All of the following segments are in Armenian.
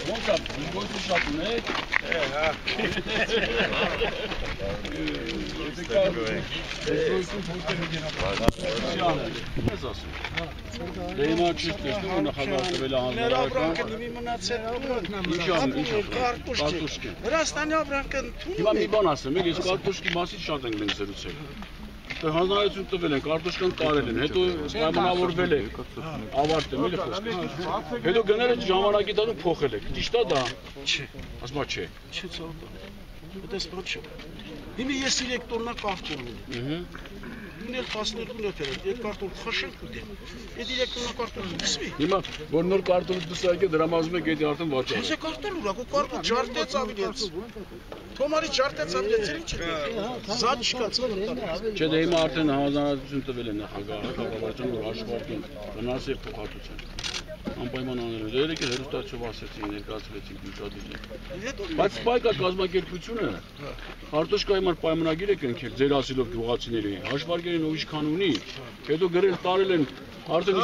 Monta, voi tu șapune? Հանրայություն տվել են, կարտոշկան տարել են, հետո պայմանավորվել եք, ավարտել էլի խոսքը։ Հետո գնել եք ժամանակի տանում փոխել եք։ Ճիշտ է դա։ Չէ։ Ասма չէ։ Չէ, ցավոտ։ Դա սպառ չէ։ Հիմա ես 3 տոննա կարտոն ունեմ։ Ունել 12 լետր, այդ կարտոն խշենք ուտեմ։ Այդ 3 տոննա կարտոն դսվի։ Հիմա որ նոր կարտոնը դսակե դրամազում եք այդ արդեն վաճառ։ Չէ, կարտոն ուրա, կո կարտոն ջարտեց ավիլեց։ Թոմարի ջարտեց ավիլեց էլի չէ։ Զաչկաց։ Չէ, դե հիմա արդեն հանրություն տվել են նախագահը, կառավարությունը որ հաշվարկեն վնասի փոխհատուցեն։ Անպայման անել են։ Երեք էլ հերոստացիով ասեցին, ներկայացրեցին միջադեպը։ Բայց սպայկա կազմակերպությունը Արտոշկայի համար պայմանագիր է կնքել ձեր ասելով գյուղացիների։ Հաշվարկերին ով ինչքան ունի, հետո գրել տարել են արդեն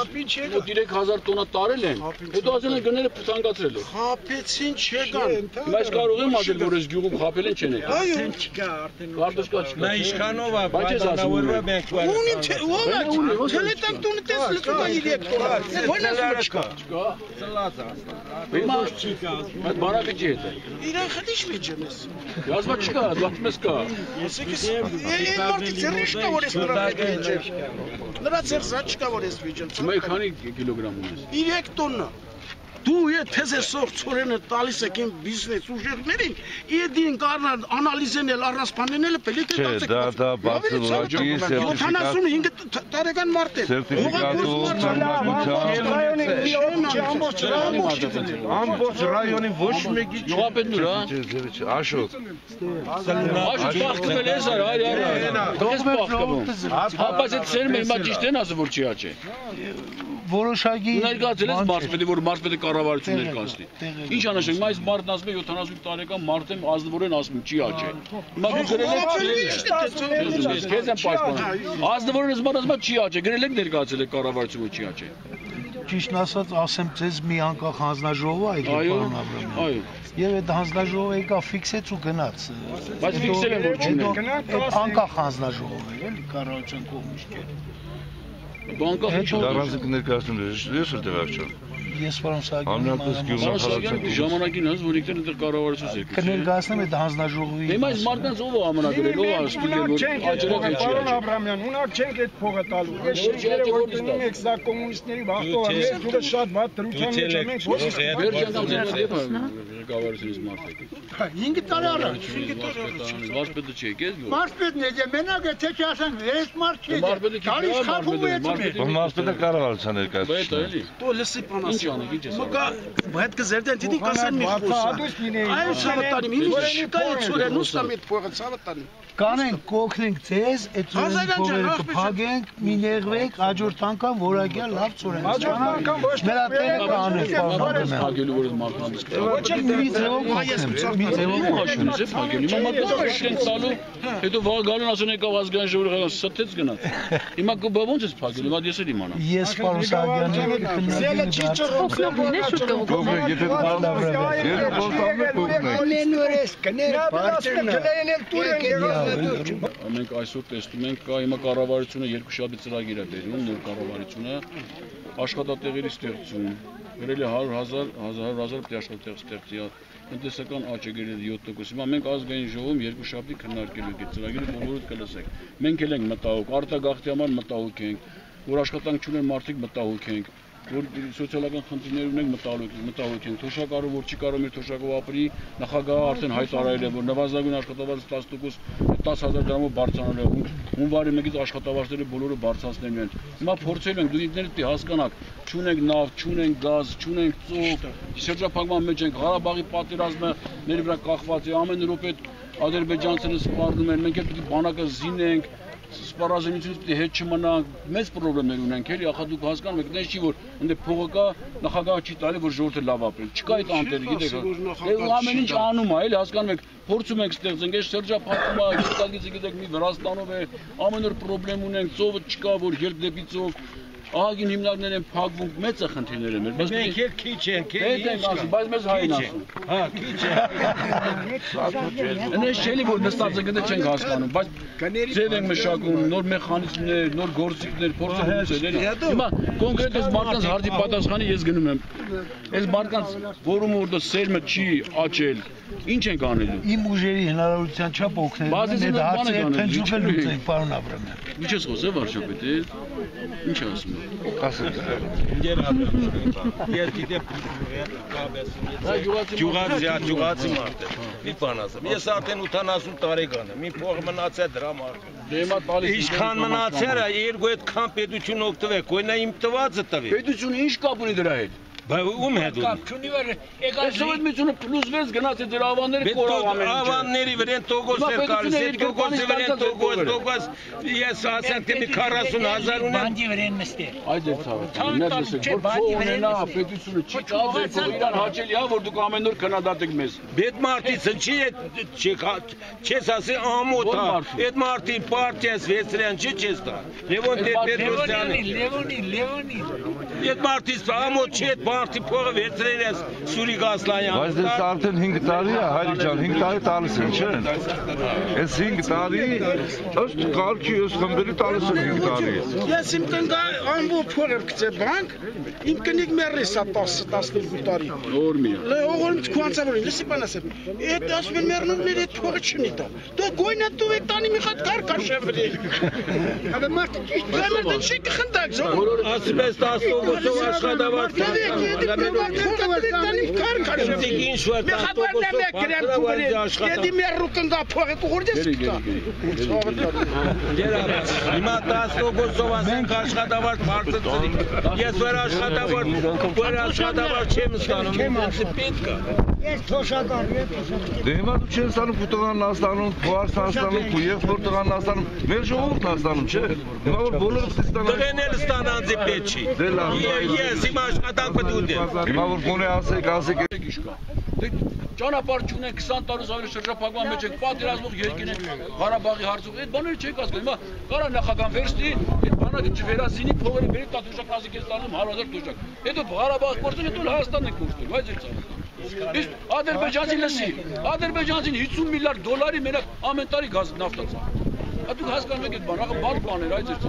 3000 տոննա տարել են, հետո ասել են գները ցանկացրել են։ Խափեցին չեկան։ Հիմա ես կարող եմ ասել, որ այս գյուղում խափել են չեն եկել։ Այո, չկա արդեն։ Արտոշկա չկա։ Նա իշխանով է, բանավորվա մենք վար։ Ունի թե ո՞ր։ Չելետան տունը տեսել կա 3 տոննա։ Ո՞նց չկա։ Չկա։ Ծլած է։ Հիմա չկա։ Այդ բարակը չի է։ Իրան խտիշ մեջ եմ ես։ Ասма չկա, դատմես կա։ Ես այդ մարդի ծերիշ կա որ ես նրա ծերզա չկա որ ես Հիմա քանի կիլոգրամ ունես։ 3 տոննա։ Դու եթե այսօր ծորենը տալիս եք իմ բիզնես ուժերներին, իդին կանան անալիզենել առասպանենել պետք է դասեք։ Չէ, դա բացի 75 տարեկան մարդ է։ Ամբողջ ռայոնի ոչ մեկի չապետն ուրա։ Աշոտ։ Աշոտ բախտվել ես այ։ Դες բախտվում։ Հապա այդ ցերմը հիմա ճիշտ են ասում որ չի աճե։ Որոշակի ներկայացել ես մարզպետի, որ մարզպետը կառավարություն ներկայացնի։ Ինչ անշենք, այս մարդն ասում է 70 տարեկան մարդ եմ, ազնվորեն ասում չի աճե։ Հիմա դու գրել ես քեզ եմ պաշտպանում։ Ազնվորեն ասում է չի աճե, գրել եք ներկայացել եք կառավարությունը չի աճե։ Ճիշտն ասած, ասեմ ձեզ մի անկախ հանձնաժողով է եկել պարոն Աբրամյան։ Այո։ Եվ այդ հանձնաժողովը եկա ֆիքսեց ու գնաց։ Բայց ֆիքսել են որ չունեն։ Անկախ հանձնաժողով է, էլի կառավարության կողմից չէ։ Բանկա դառնալիք ներկայացնում ես էլ տեղակայում։ Ես պարոն Սահակյանը ժամանակին հենց որ ինքն էլ կառավարությունից եկել։ Կներկայացնեմ այդ հանձնաժողովի։ Հիմա այս մարդկանց ով է ամրագրել, ով է ստուգել որ աճելա թե չի։ Պարոն Աբրամյան, ունակ չենք այդ փողը տալու։ Ես շեշտել որ դնում եք սա կոմունիստների վախտով է, ես դուրս շատ վատ դրության մեջ եմ, մենք ոչ կառավարությունից մարդ եկել։ 5 տարի առաջ, 5 տարի առաջ։ Մարզպետը չի եկել։ Մարզպետն է, մենակ է թե չասեն, ես մարդ չի։ Գալիս խափում է այդ։ Մարզպետը կառավարության ներկայացնում։ Դու լսի բանաս Մկա այդ կզերդեն դիտի կասեն մի խոսա։ Այո շավտանի մի շիկայ ծուրեն ուստամ այդ փողը ցավտանի։ Կանենք կօգնենք ձեզ, այդ ծուրերը կփագենք, մի եղվեք, հաջորդ անգամ որակյալ լավ ծուրեն։ Հաջորդ անգամ ոչ մերա տեղը կանենք պարոն փագելու որ մարդկանց կա։ Ոչ մի ձևով մի ձևով հաշվից է փագել։ Հիմա մտածում ենք տալու, հետո վաղ գալուն ասեն եկավ ազգային ժողովը ստեց գնաց։ Հիմա ոնց է փագել, հիմա ես էլ իմանամ։ Ես պարոն Սահակյանի Մենք այսօր տեսնում ենք կա հիմա կառավարությունը երկու շաբթի ծրագիր է բերում, նոր կառավարությունը աշխատատեղերի ստեղծում, գրել է 100,000 պետք է աշխատատեղ ստեղծի, տնտեսական աճ է գրել 7%, հիմա մենք ազգային ժողովում երկու շաբթի քննարկելու ենք այդ ծրագիրը, բոլորդ կլսեք։ Մենք էլ ենք մտահոգ, արտագաղթի համար մտահոգ ենք, որ աշխատանք չունեն մարդիկ մտահոգ ենք, որ սոցիալական խնդիրներ ունենք մտահոգ ենք, թոշակառու որ չի կարող մեր թոշակով ապրի, նախագահը արդեն հայտարարել է, որ նվազագույն աշխատավարձը 10,000 դրամով բարձրանալ է, հունվարի 1-ից աշխատավարձերը բոլորը բարձրացնելու են։ Հիմա փորձել ենք, դու ինքներդ հասկանաք, չունենք նավ, չունենք գազ, չունենք ծով, շրջափակման մեջ ենք, Ղարաբաղի պատերազմը մեր վրա կախված է, ամեն րոպե ադրբեջանցիները սպառնում են, մենք էլ պետք է բանակը զինենք, սպառազինությունից պետք է հետ չմնանք, մեծ խնդիրներ ունենք, էլի, ախա դուք հասկանում եք, դες չի որ ընդ փողը կա, նախագահը չի տալի, որ ժողովուրդը լավ ապրի։ Չկա այդ անտերը, գիտեք։ Ամեն ինչ անում է, էլի, հասկանում եք, փորձում ենք ստեղծենք, այս շրջափակումը, գիտեք, մի Վրաստանով է, ամեն օր խնդրեմ ունենք, ծովը չկա, որ ելք դեպի ծով ահագին հիմնարկներ են փակվում, մեծ է խնդիրները մեր, բայց մենք էլ քիչ ենք, բայց մեզ հային ասում։ Հա, քիչ է։ Այնպես չէ՞ որ նստած գտե չենք հասկանում, բայց ձև ենք մշակում, նոր մեխանիզմներ, նոր գործիքներ, փորձենք լուծել։ Հիմա կոնկրետ այս մարդկանց հարցի պատասխանի ես գնում եմ։ Այս մարդկանց որում որ սերմը չի աճել, ինչ ենք անելու։ Իմ ուժերի հնարավորության չափ օգնել։ Հարցերը փնջուկը լուծենք, պարոն Աբրամյան։ Ինչ ես խոսել վարչապետ, ինչ ասում ես։ Ասել։ Գյուղացի մարդ է։ Մի բան ասեմ։ Ես արդեն 80 տարեկան եմ։ Մի փող մնացել դրա մարդ։ Ինչքան մնացել է, երկու այդքան պետություն օգտվեք, գույնա իմ տվածը տվի։ Պետությունը ինչ կապ ունի դրա հետ։ Բայց ում հետ ունի։ Սովետ միությունը պլուսվեց գնաց դրա ավանները կորավանել։ Ավանների վրան տոկոս էր կարս, այդ տոկոսի վրան տոկոս, ես ասեմ թե մի 40,000 ունեմ։ Բանդի վրան նստել։ Այդ է ցավը։ Որ փողնենա պետությունը չի կազել, որ իրան հաճելի է, որ դուք ամեն օր քննադատեք մեզ։ Այդ մարդիցը չի չես ասի ամոթ է, այդ մարդի պարտիաս վեցրան չի չես տա։ Լևոն Տեր-Պետրոսյանը։ Լևոնի։ Այդ մարդից ամոթ չի այդ մարդի փողը վեցրել ես Սուրիկ Ասլանյանը։ Բայց դες արդեն 5 տարի է, Հայրիկ ջան, 5 տարի տալիս են, չէ՞։ Այս 5 տարի ըստ կարգի ըստ խմբերի տալիս են 5 տարի։ Ես իմ կնգա ամբողջ փողը գցե բանկ, իմ կնիկ մեռես է 10-12 տարի։ Նոր մի։ Լեողորից քանցավորին, լսի բան ասեմ։ Այդ ասում են մեռնողները այդ փողը չունի տա։ Դու գույնա դու եք տանի մի հատ կար կաշևրի։ Հələ մարդ ճիշտ բերմերդը չի կխնդակ զո։ Ասում ես 10 օգոստով աշխատավարձ։ Եդի մերրու կնգա փողը կուղորդես կտա։ Հիմա 10 օգոստով ասենք աշխատավարձ բարձրացրի։ Ես վեր աշխատավարձ չեմ ստանում, ինձ պետք է։ Դե հիմա դու չես ստանում Պուտղանն ստանում, Փարսան ստանում, Եղբոր տղանն ստանում, մեր ժողովուրդն ստանում, չէ։ Հիմա որ բոլորը ստանան։ Տղեն էլ ստանանձի պետք չի։ Ես իմ աշխատանք պետք ունեմ։ Հիմա որ գոնե ասեք Ճանապարհ չունեն 20 տարուց ավելի շրջափակման մեջ եք պատերազմող երկին են Ղարաբաղի հարցով այդ բաները չեք հասկանում հիմա կարա նախագահ վերստի այդ բանակը չվերացնի փողերը բերի տա դուշակ նազիկ է ստանում 100,000 դուշակ հետո Ղարաբաղ գործում հետո Հայաստանն է գործում բայց այդ իսկ Ադրբեջանցին լսի Ադրբեջանցին 50 միլիարդ դոլարի մենակ ամեն տարի գազ նավթ է Դուք հասկանում եք այդ բանը, բան բաներ այդ ձեր։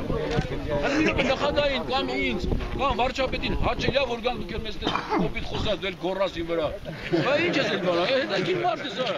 Հələ նախագահին կամ ինձ, կամ վարչապետին հաճելիա որ գան դուք մեզ կոպիտ խոսած դել գորասի վրա։ Բա ինչ է այդ բանը, հետաքրքիր մարդ է սա։